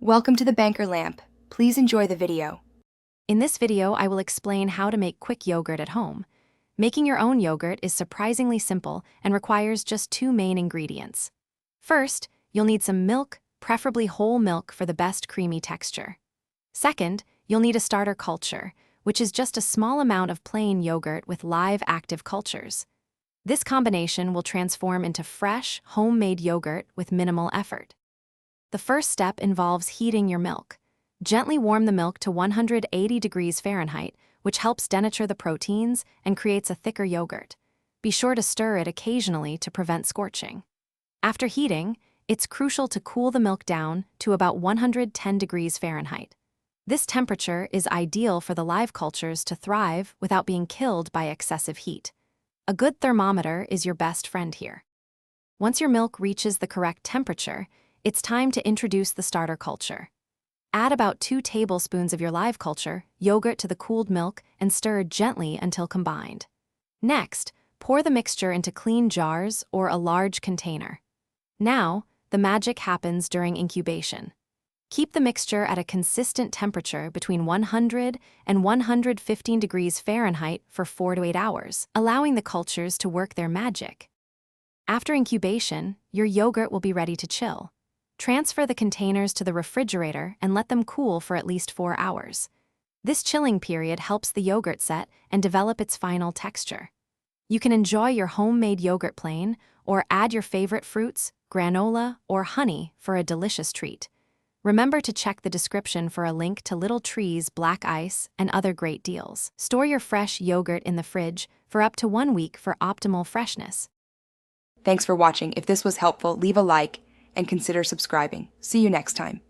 Welcome to the Banker Lamp. Please enjoy the video. In this video, I will explain how to make quick yogurt at home. Making your own yogurt is surprisingly simple and requires just two main ingredients. First, you'll need some milk, preferably whole milk for the best creamy texture. Second, you'll need a starter culture, which is just a small amount of plain yogurt with live active cultures. This combination will transform into fresh, homemade yogurt with minimal effort. The first step involves heating your milk. Gently warm the milk to 180 degrees Fahrenheit, which helps denature the proteins and creates a thicker yogurt. Be sure to stir it occasionally to prevent scorching. After heating, it's crucial to cool the milk down to about 110 degrees Fahrenheit. This temperature is ideal for the live cultures to thrive without being killed by excessive heat. A good thermometer is your best friend here. Once your milk reaches the correct temperature, it's time to introduce the starter culture. Add about 2 tablespoons of your live culture, yogurt to the cooled milk, and stir gently until combined. Next, pour the mixture into clean jars or a large container. Now, the magic happens during incubation. Keep the mixture at a consistent temperature between 100 and 115 degrees Fahrenheit for 4 to 8 hours, allowing the cultures to work their magic. After incubation, your yogurt will be ready to chill. Transfer the containers to the refrigerator and let them cool for at least 4 hours. This chilling period helps the yogurt set and develop its final texture. You can enjoy your homemade yogurt plain or add your favorite fruits, granola, or honey for a delicious treat. Remember to check the description for a link to Little Tree's black ice and other great deals. Store your fresh yogurt in the fridge for up to 1 week for optimal freshness. Thanks for watching. If this was helpful, leave a like and consider subscribing. See you next time.